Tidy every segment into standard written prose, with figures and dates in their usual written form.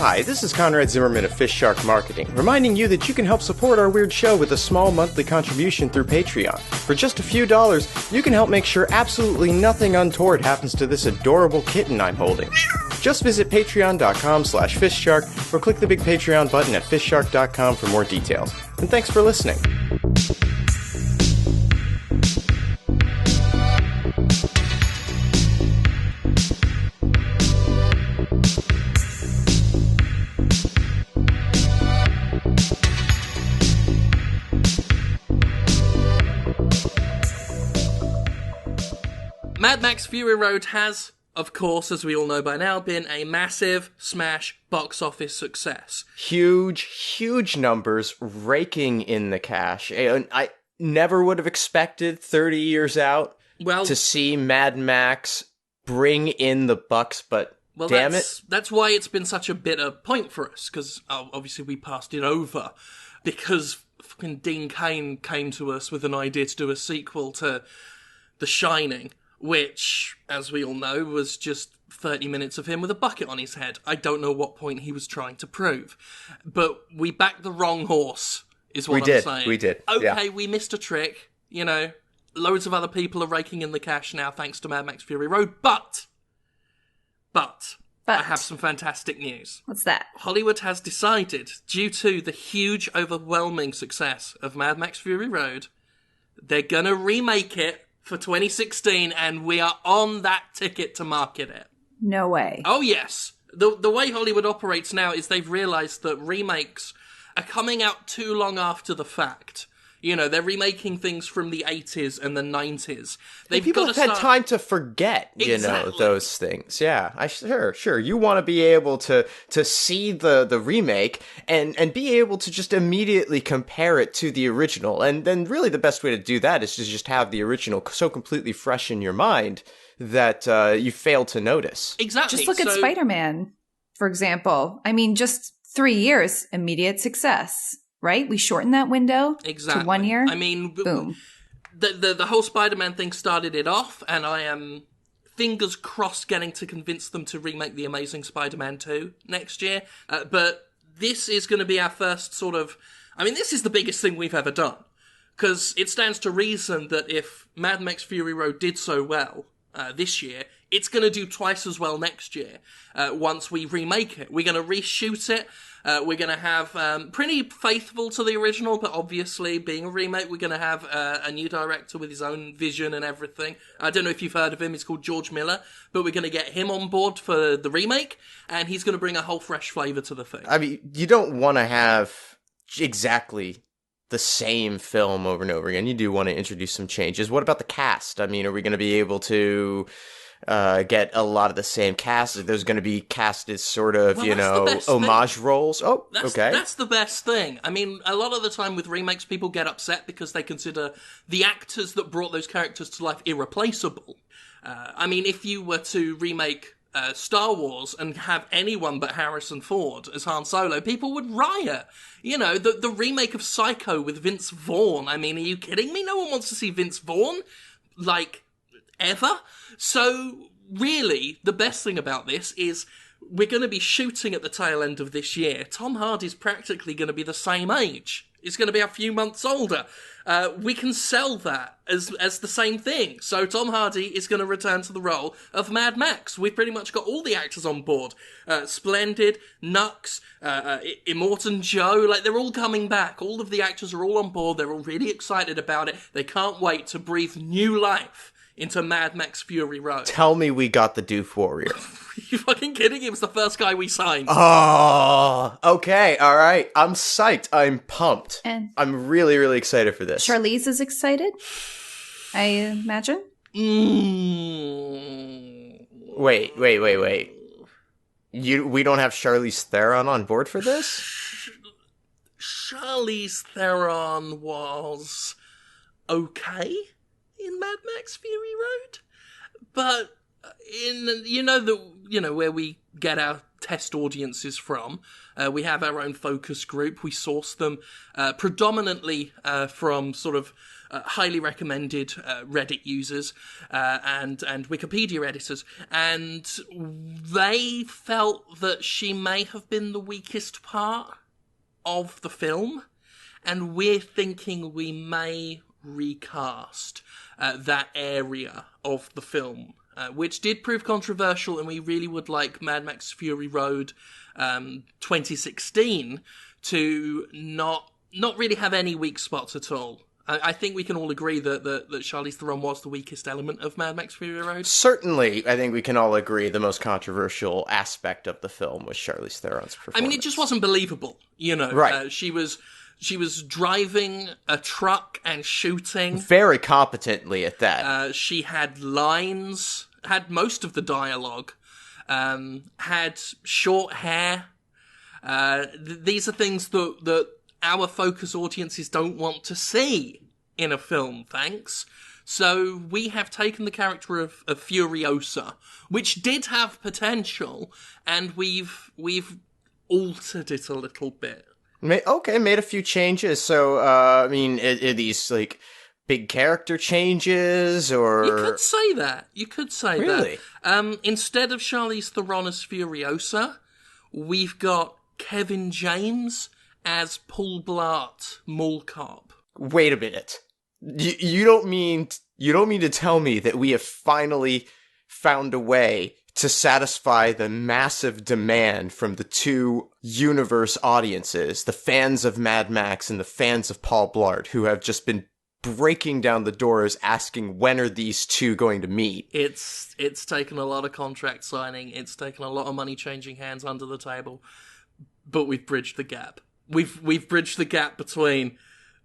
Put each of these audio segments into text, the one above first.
Hi, this is Conrad Zimmerman of FistShark Marketing, reminding you that you can help support our weird show with a small monthly contribution through Patreon. For just a few dollars, you can help make sure absolutely nothing untoward happens to this adorable kitten I'm holding. Just visit patreon.com/FistShark or click the big Patreon button at fistshark.com for more details. And thanks for listening. Mad Max Fury Road has, of course, as we all know by now, been a massive smash box office success. Huge numbers raking in the cash. I never would have expected 30 years out to see Mad Max bring in the bucks, but damn it. That's why it's been such a bitter point for us, because obviously we passed it over, because fucking Dean Cain came to us with an idea to do a sequel to The Shining, which, as we all know, was just 30 minutes of him with a bucket on his head. I don't know what point he was trying to prove. But we backed the wrong horse, is what I'm saying. We did. Okay, we missed a trick. You know, loads of other people are raking in the cash now thanks to Mad Max Fury Road. But I have some fantastic news. What's that? Hollywood has decided, due to the huge, overwhelming success of Mad Max Fury Road, they're gonna remake it for 2016, and we are on that ticket to market it. No way. Oh, yes. The way Hollywood operates now is they've realized that remakes are coming out too long after the fact. You know, they're remaking things from the 80s and the 90s. People have had time to forget, you know, those things. Yeah, sure. You want to be able to see the remake and be able to just immediately compare it to the original. And then really the best way to do that is to just have the original so completely fresh in your mind that you fail to notice. Exactly. Just look at Spider-Man, for example. I mean, just 3 years, immediate success. Right? We shortened that window to 1 year. I mean, boom. The whole Spider-Man thing started it off, and I am fingers crossed getting to convince them to remake The Amazing Spider-Man 2 next year. But this is going to be our first sort of... I mean, this is the biggest thing we've ever done. Because it stands to reason that if Mad Max Fury Road did so well this year, it's going to do twice as well next year once we remake it. We're going to reshoot it. We're going to have, pretty faithful to the original, but obviously, being a remake, we're going to have a new director with his own vision and everything. I don't know if you've heard of him, he's called George Miller, but we're going to get him on board for the remake, and he's going to bring a whole fresh flavour to the thing. I mean, you don't want to have exactly the same film over and over again. You do want to introduce some changes. What about the cast? I mean, are we going to be able to... get a lot of the same cast? There's going to be cast as sort of, homage roles. Oh, okay. That's the best thing. I mean, a lot of the time with remakes, people get upset because they consider the actors that brought those characters to life irreplaceable. I mean, if you were to remake Star Wars and have anyone but Harrison Ford as Han Solo, people would riot. You know, the remake of Psycho with Vince Vaughn. I mean, are you kidding me? No one wants to see Vince Vaughn. Like... ever. So, really, the best thing about this is we're going to be shooting at the tail end of this year. Tom Hardy's practically going to be the same age. He's going to be a few months older. We can sell that as the same thing. So Tom Hardy is going to return to the role of Mad Max. We've pretty much got all the actors on board. Splendid, Nux, Immortan Joe, like they're all coming back. All of the actors are all on board. They're all really excited about it. They can't wait to breathe new life into Mad Max Fury Road. Tell me we got the Doof Warrior. You fucking kidding? It was the first guy we signed. Oh, okay, all right. I'm psyched. I'm pumped. And I'm really, really excited for this. Charlize is excited, I imagine? Wait. We don't have Charlize Theron on board for this? Charlize Theron was okay in Mad Max Fury Road, but where we get our test audiences from, we have our own focus group. We source them predominantly from sort of highly recommended Reddit users and Wikipedia editors, and they felt that she may have been the weakest part of the film, and we're thinking we may recast that area of the film, which did prove controversial, and we really would like Mad Max Fury Road 2016 to not really have any weak spots at all. I think we can all agree that Charlize Theron was the weakest element of Mad Max Fury Road. Certainly, I think we can all agree the most controversial aspect of the film was Charlize Theron's performance. I mean, it just wasn't believable, you know. Right. She was driving a truck and shooting. Very competently at that. She had lines, had most of the dialogue, had short hair. These are things that our focus audiences don't want to see in a film, thanks. So we have taken the character of Furiosa, which did have potential, and we've altered it a little bit. Made a few changes. So, I mean, are these, like, big character changes, or... You could say that. Really? Instead of Charlize Theron as Furiosa, we've got Kevin James as Paul Blart Mall Cop. Wait a minute. You don't mean to tell me that we have finally found a way to satisfy the massive demand from the two universe audiences, the fans of Mad Max and the fans of Paul Blart, who have just been breaking down the doors asking when are these two going to meet? It's taken a lot of contract signing, it's taken a lot of money changing hands under the table, but we've bridged the gap. We've bridged the gap between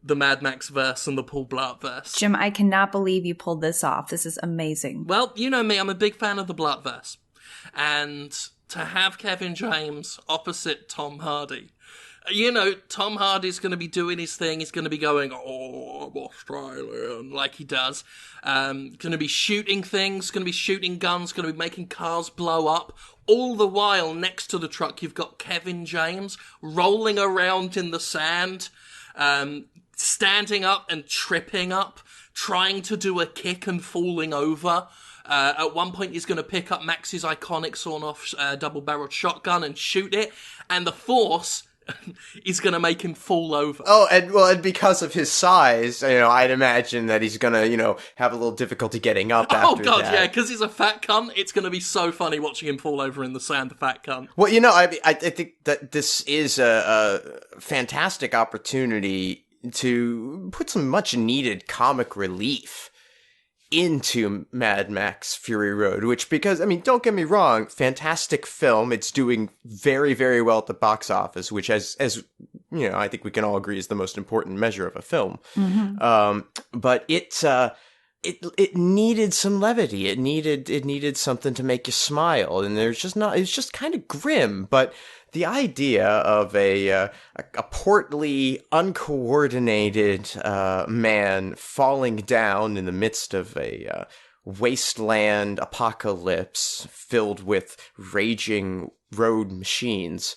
the Mad Max verse and the Paul Blart verse. Jim, I cannot believe you pulled this off. This is amazing. Well, you know me, I'm a big fan of the Blart verse. And to have Kevin James opposite Tom Hardy, you know, Tom Hardy's going to be doing his thing. He's going to be going, oh, I'm Australian, like he does. Going to be shooting things, going to be shooting guns, going to be making cars blow up. All the while, next to the truck, you've got Kevin James rolling around in the sand, standing up and tripping up, trying to do a kick and falling over. At one point, he's going to pick up Max's iconic sawn-off double-barreled shotgun and shoot it, and the force is going to make him fall over. Oh, and because of his size, you know, I'd imagine that he's going to, you know, have a little difficulty getting up after that. Oh, God, yeah, because he's a fat cunt. It's going to be so funny watching him fall over in the sand, the fat cunt. Well, you know, I think that this is a fantastic opportunity to put some much-needed comic relief into Mad Max Fury Road, which, because, I mean, don't get me wrong, fantastic film. It's doing very, very well at the box office, which, as you know, I think we can all agree is the most important measure of a film. Mm-hmm. But it needed some levity. It needed something to make you smile, and it's just kind of grim, but the idea of a portly, uncoordinated man falling down in the midst of a wasteland apocalypse filled with raging road machines,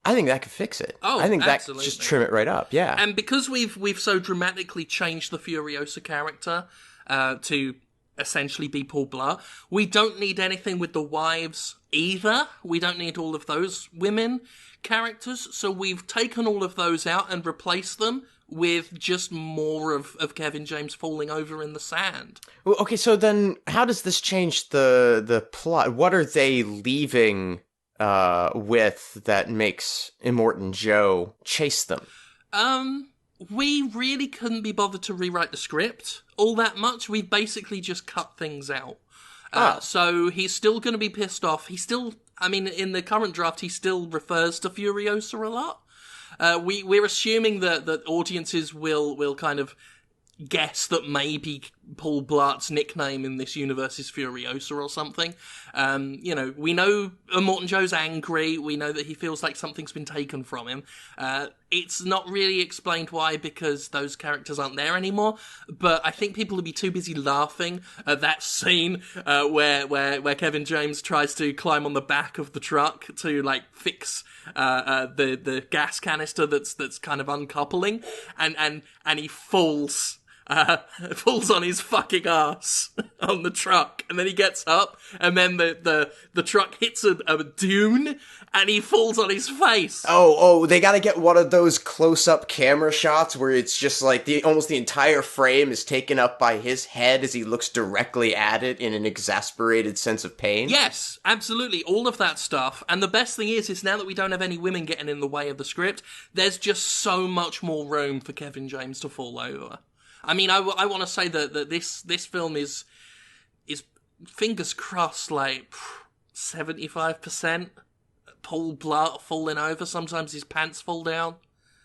I think that could fix it. Oh, I think absolutely. that could just trim it right up, yeah. And because we've so dramatically changed the Furiosa character to essentially be Paul Blart, we don't need anything with the wives either. We don't need all of those women characters, so we've taken all of those out and replaced them with just more of Kevin James falling over in the sand. Well, okay, so then how does this change the plot? What are they leaving with that makes Immortan Joe chase them? We really couldn't be bothered to rewrite the script all that much. We've basically just cut things out. So he's still going to be pissed off. In the current draft, he still refers to Furiosa a lot. We're assuming that audiences will kind of guess that maybe Paul Blart's nickname in this universe is Furiosa or something. We know Immortan Joe's angry. We know that he feels like something's been taken from him. It's not really explained why, because those characters aren't there anymore. But I think people will be too busy laughing at that scene where Kevin James tries to climb on the back of the truck to like fix the gas canister that's kind of uncoupling, and he falls falls on his fucking ass on the truck, and then he gets up, and then the truck hits a dune, and he falls on his face. Oh, they gotta get one of those close-up camera shots where it's just like almost the entire frame is taken up by his head as he looks directly at it in an exasperated sense of pain. Yes, absolutely, all of that stuff. And the best thing is now that we don't have any women getting in the way of the script, there's just so much more room for Kevin James to fall over. I mean, I want to say that this film is fingers crossed, like 75%. Paul Blart falling over. Sometimes his pants fall down.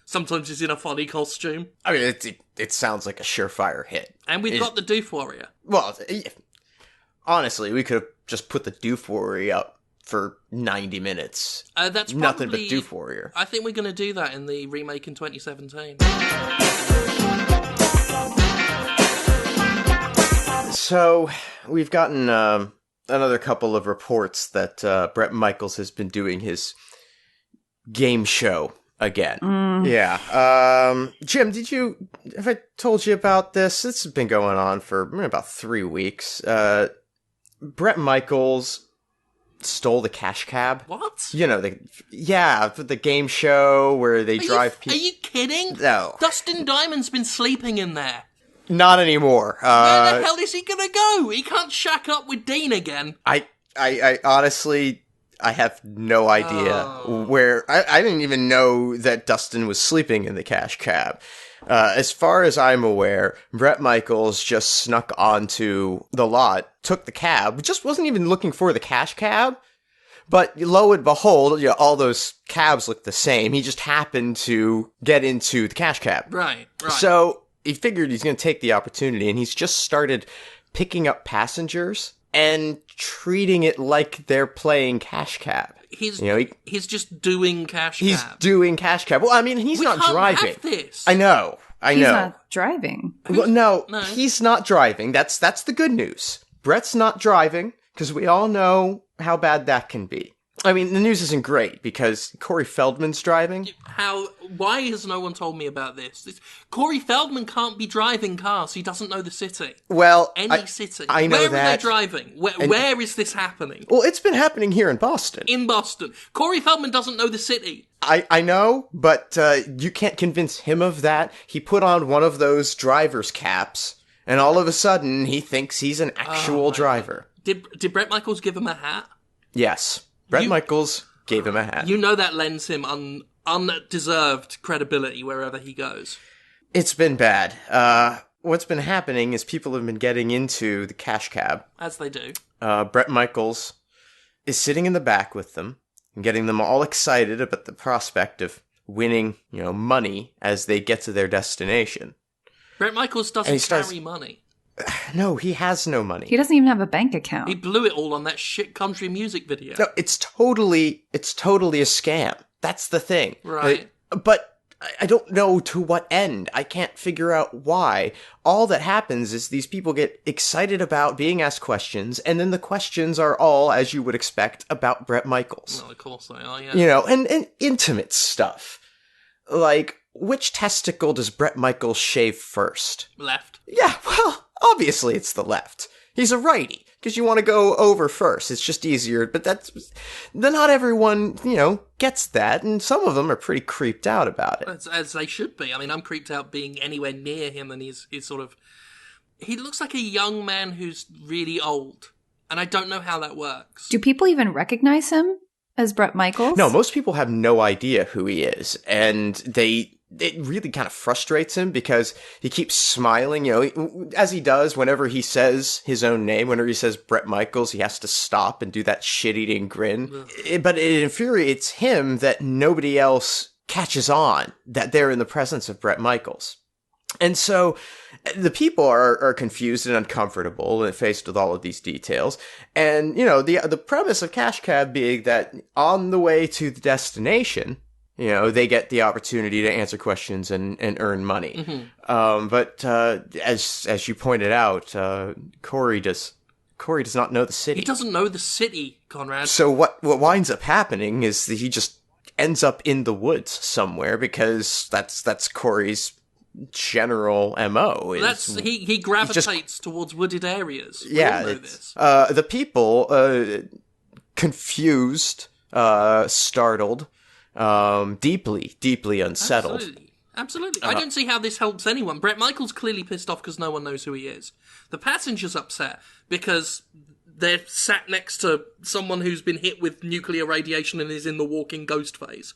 Sometimes he's in a funny costume. I mean, it sounds like a surefire hit. And we've got the Doof Warrior. Well, honestly, we could have just put the Doof Warrior up for 90 minutes. That's nothing but Doof Warrior. I think we're going to do that in the remake in 2017. So, we've gotten another couple of reports that Bret Michaels has been doing his game show again. Yeah. Jim, have I told you about this? This has been going on for about 3 weeks. Bret Michaels stole the cash cab. What? You know, the game show where they drive people. Are you kidding? No. Dustin Diamond's been sleeping in there. Not anymore. Where the hell is he gonna go? He can't shack up with Dean again. I honestly, I have no idea where. I didn't even know that Dustin was sleeping in the cash cab. As far as I'm aware, Bret Michaels just snuck onto the lot, took the cab, just wasn't even looking for the cash cab. But lo and behold, all those cabs look the same. He just happened to get into the cash cab. Right. So he figured he's going to take the opportunity, and he's just started picking up passengers and treating it like they're playing cash cab. He's just doing cash cab. He's doing cash cab. Well, I mean, he's not driving. Have this. I know. He's not driving. Well, no, he's not driving. That's the good news. Bret's not driving, because we all know how bad that can be. I mean, the news isn't great, because Corey Feldman's driving. Why has no one told me about this? Corey Feldman can't be driving cars. He doesn't know the city. Well, city. I know Where that. are they driving? Where is this happening? Well, it's been happening here in Boston. In Boston. Corey Feldman doesn't know the city. I know, but you can't convince him of that. He put on one of those driver's caps, and all of a sudden, he thinks he's an actual driver. Did Bret Michaels give him a hat? Yes. Bret Michaels gave him a hat. You know that lends him undeserved credibility wherever he goes. It's been bad. What's been happening is people have been getting into the cash cab. As they do. Bret Michaels is sitting in the back with them and getting them all excited about the prospect of winning, money as they get to their destination. Bret Michaels doesn't carry money. No, he has no money. He doesn't even have a bank account. He blew it all on that shit country music video. No, it's totally a scam. That's the thing. Right. But I don't know to what end. I can't figure out why. All that happens is these people get excited about being asked questions, and then the questions are all, as you would expect, about Bret Michaels. Well, of course they are, yeah. And intimate stuff. Like, which testicle does Bret Michaels shave first? Left. Yeah, well, obviously it's the left. He's a righty, because you want to go over first. It's just easier, but not everyone, gets that, and some of them are pretty creeped out about it. As they should be. I mean, I'm creeped out being anywhere near him, and he's sort of... He looks like a young man who's really old, and I don't know how that works. Do people even recognize him as Bret Michaels? No, most people have no idea who he is, and it really kind of frustrates him because he keeps smiling, as he does whenever he says his own name. Whenever he says Bret Michaels, he has to stop and do that shit-eating grin. But it infuriates him that nobody else catches on that they're in the presence of Bret Michaels. And so the people are confused and uncomfortable and faced with all of these details. And, the premise of Cash Cab being that on the way to the destination, they get the opportunity to answer questions and earn money. Mm-hmm. But as you pointed out, Corey does not know the city. He doesn't know the city, Conrad. So what winds up happening is that he just ends up in the woods somewhere because that's Corey's general MO. He gravitates towards wooded areas. We Yeah, all know this. The people, confused, startled, deeply unsettled. Absolutely. I don't see how this helps anyone. Bret Michaels clearly pissed off because no one knows who he is. The passenger's upset because they're sat next to someone who's been hit with nuclear radiation and is in the walking ghost phase.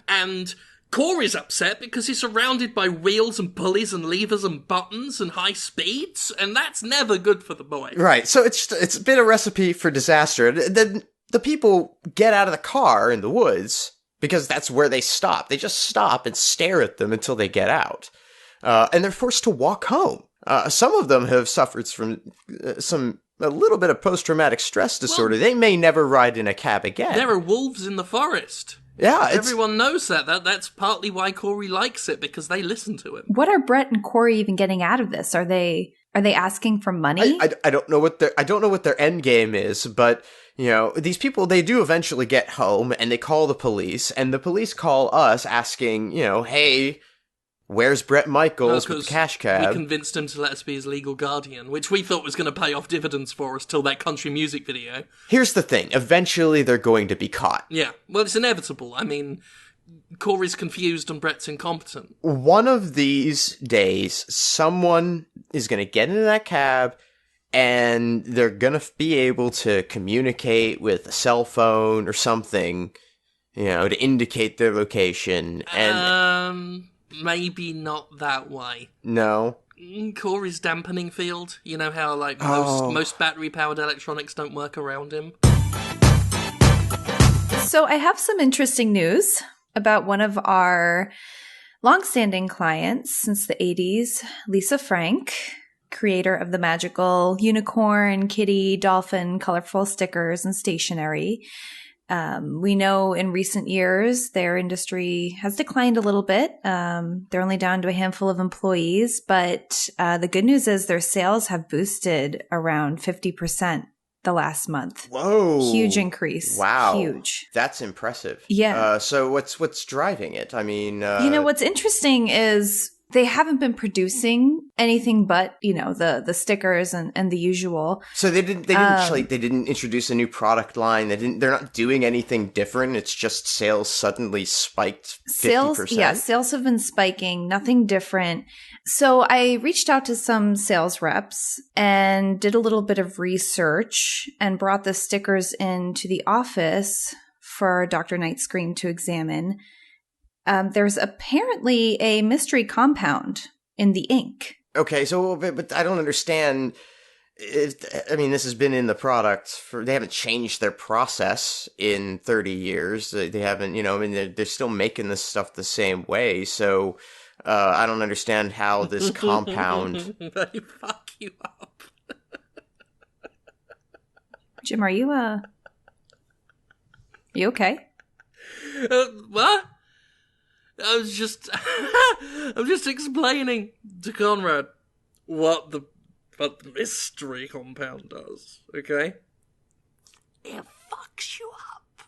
And Corey's upset because he's surrounded by wheels and pulleys and levers and buttons and high speeds, and that's never good for the boy. Right, so it's been a recipe for disaster. Then the people get out of the car in the woods, because that's where they stop. They just stop and stare at them until they get out. And they're forced to walk home. Some of them have suffered from a little bit of post-traumatic stress disorder. They may never ride in a cab again. There are wolves in the forest. Yeah, everyone knows that. That's partly why Corey likes it, because they listen to him. What are Bret and Corey even getting out of this? Are they asking for money? I don't know what their end game is, but these people, they do eventually get home and they call the police, and the police call us asking, hey, where's Bret Michaels with the cash cab? We convinced him to let us be his legal guardian, which we thought was going to pay off dividends for us till that country music video. Here's the thing. Eventually, they're going to be caught. Yeah. Well, it's inevitable. I mean, Corey's confused and Bret's incompetent. One of these days, someone is going to get into that cab and they're going to be able to communicate with a cell phone or something, to indicate their location. And maybe not that way. No. Corey's dampening field. You know how most battery-powered electronics don't work around him? So I have some interesting news about one of our longstanding clients since the 80s, Lisa Frank, creator of the magical unicorn, kitty, dolphin, colorful stickers, and stationery. We know in recent years their industry has declined a little bit. They're only down to a handful of employees, but the good news is their sales have boosted around 50% the last month. Whoa. Huge increase. Wow. Huge. That's impressive. Yeah. So what's driving it? I mean... what's interesting is they haven't been producing anything but, the stickers and the usual. So they didn't introduce a new product line. They're not doing anything different. It's just sales suddenly spiked 50%. Sales have been spiking, nothing different. So I reached out to some sales reps and did a little bit of research and brought the stickers into the office for Dr. Night Scream to examine. There's apparently a mystery compound in the ink. Okay, so, but I don't understand. This has been in the product they haven't changed their process in 30 years. They haven't, they're still making this stuff the same way. So, I don't understand how this compound... They fuck you up. Jim, are you okay? What? I'm just explaining to Conrad what the mystery compound does. Okay, it fucks you up.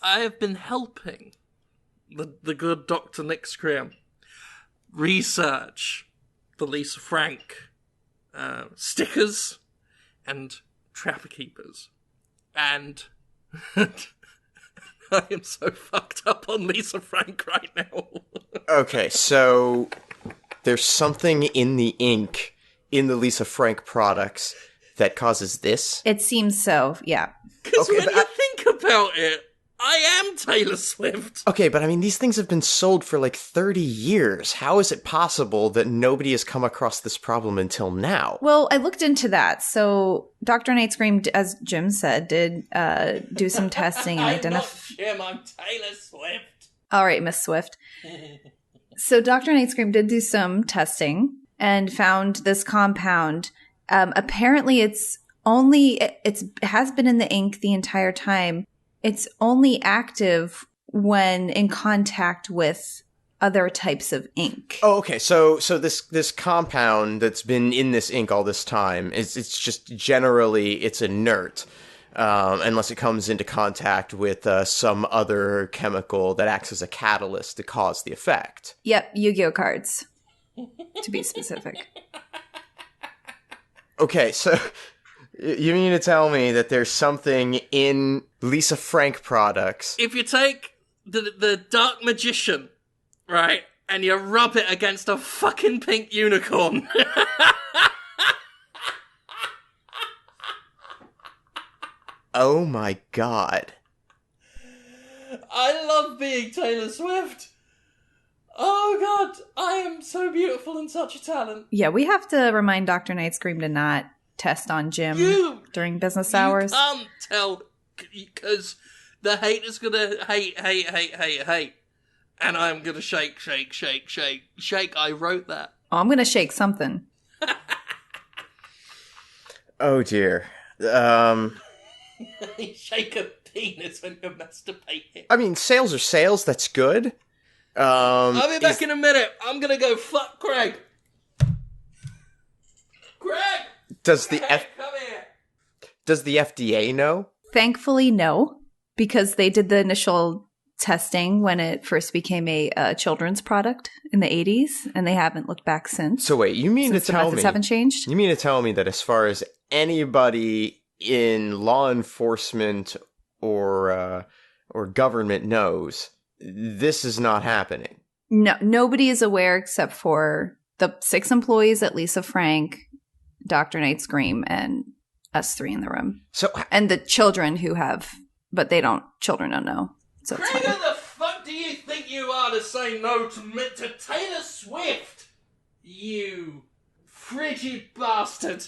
I've been helping the good Dr. Nick Scram research the Lisa Frank stickers and Trapper Keepers, and I am so fucked up on Lisa Frank right now. Okay, so there's something in the ink in the Lisa Frank products that causes this? It seems so, yeah. Because when you think about it, I am Taylor Swift. Okay, but these things have been sold for 30 years. How is it possible that nobody has come across this problem until now? Well, I looked into that. So Dr. Night Scream, as Jim said, did do some testing and identify... I'm not Jim, I'm Taylor Swift. All right, Miss Swift. So Dr. Night Scream did do some testing and found this compound. Apparently it has been in the ink the entire time. It's only active when in contact with other types of ink. Oh, okay. So this compound that's been in this ink all this time, it's just generally, it's inert. unless it comes into contact with some other chemical that acts as a catalyst to cause the effect. Yep, Yu-Gi-Oh cards, to be specific. Okay, so you mean to tell me that there's something in Lisa Frank products? If you take the Dark Magician, right, and you rub it against a fucking pink unicorn... Oh my god. I love being Taylor Swift. Oh god, I am so beautiful and such a talent. Yeah, we have to remind Dr. Night Scream to not test on Jim during business hours. You can't tell, because the hate is gonna hate. And I'm gonna shake. I wrote that. Oh, I'm gonna shake something. Oh dear. Shake a penis when you're masturbating. I mean, sales are sales, that's good. I'll be back in a minute. I'm gonna go fuck Craig. Craig! Does the come here. Does the FDA know? Thankfully, no, because they did the initial testing when it first became a children's product in the 80s, and they haven't looked back since. So wait, you mean to the tell methods me haven't changed? You mean to tell me that as far as anybody in law enforcement or government knows, this is not happening? No, nobody is aware except for the 6 employees at Lisa Frank, Dr. Night Scream, and us 3 in the room. And the children who have, but children don't know. So it's Craig, fine. who the fuck do you think you are to say no to Taylor Swift? You frigid bastard.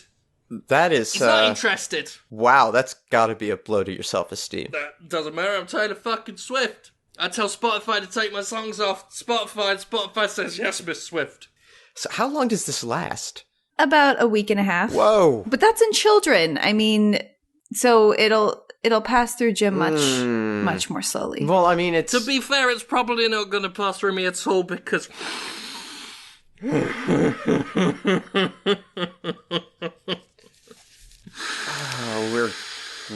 That is... He's not interested. Wow, that's gotta be a blow to your self-esteem. That doesn't matter, I'm Taylor fucking Swift. I tell Spotify to take my songs off Spotify says yes, Miss Swift. So how long does this last? About a week and a half. Whoa. But that's in children. I mean, so it'll pass through Jim much more slowly. Well, I mean, To be fair, it's probably not going to pass through me at all because... Oh, we're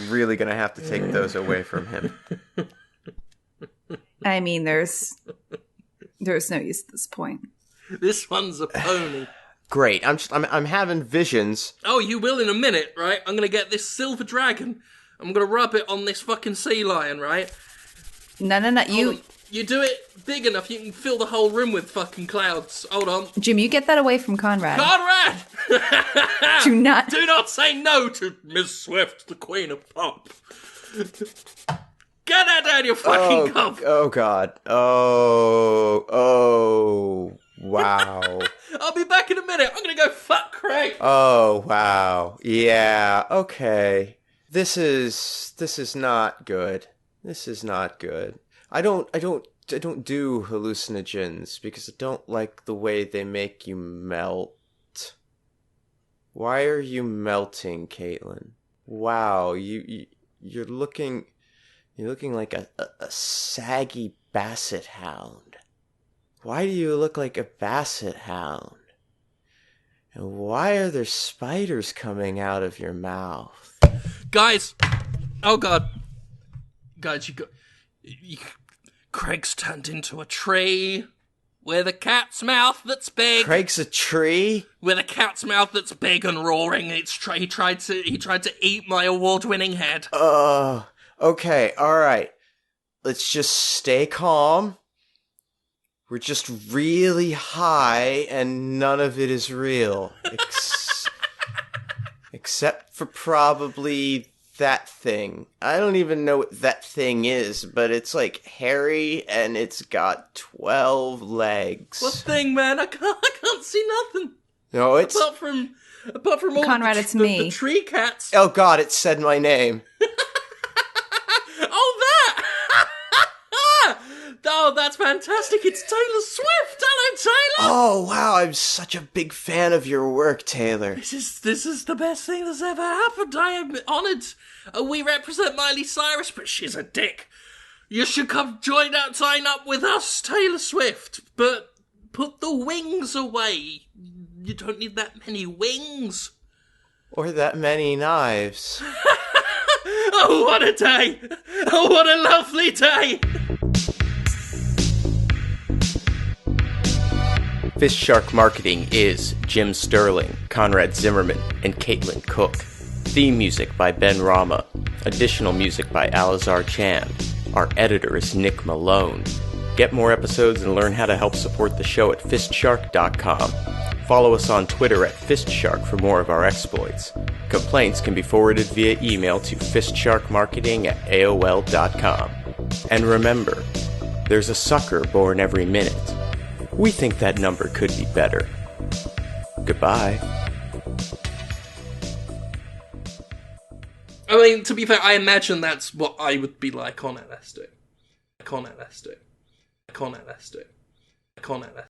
really gonna have to take those away from him. I mean, there's no use at this point. This one's a pony. Great. I'm having visions. Oh, you will in a minute, right? I'm gonna get this silver dragon. I'm gonna rub it on this fucking sea lion, right? No. You do it big enough, you can fill the whole room with fucking clouds. Hold on. Jim, you get that away from Conrad. Conrad! Do not say no to Miss Swift, the queen of pop. Get that down your fucking cup. Oh, God. Oh, wow. I'll be back in a minute. I'm gonna go fuck Craig. Oh, wow. Yeah, okay. This is not good. This is not good. I don't do hallucinogens because I don't like the way they make you melt. Why are you melting, Caitlin? Wow, you're looking like a saggy basset hound. Why do you look like a basset hound? And why are there spiders coming out of your mouth? Guys! Oh god. Guys, Craig's turned into a tree with a cat's mouth that's big. Craig's a tree? With a cat's mouth that's big and roaring. He tried to eat my award-winning head. Okay, alright. Let's just stay calm. We're just really high and none of it is real. Except for probably that thing. I don't even know what that thing is, but it's like hairy and it's got 12 legs. What thing, man? I can't see nothing. No, it's... Apart from all Conrad, it's me. The tree cats. Oh god, it said my name. Oh, that! Oh, that's fantastic. It's Taylor Swift. Hello, Taylor. Oh, wow, I'm such a big fan of your work, Taylor. This is the best thing that's ever happened. I am honoured. We represent Miley Cyrus, but she's a dick. You should come sign up with us, Taylor Swift. But put the wings away. You don't need that many wings. Or that many knives. Oh, what a day! Oh, what a lovely day! FistShark Marketing is Jim Sterling, Conrad Zimmerman, and Caitlin Cook. Theme music by Ben Rama. Additional music by Alizar Chan. Our editor is Nick Malone. Get more episodes and learn how to help support the show at FistShark.com. Follow us on Twitter at FistShark for more of our exploits. Complaints can be forwarded via email to fistsharkmarketing@aol.com. And remember, there's a sucker born every minute. We think that number could be better. Goodbye. I mean, to be fair, I imagine that's what I would be like on LSD.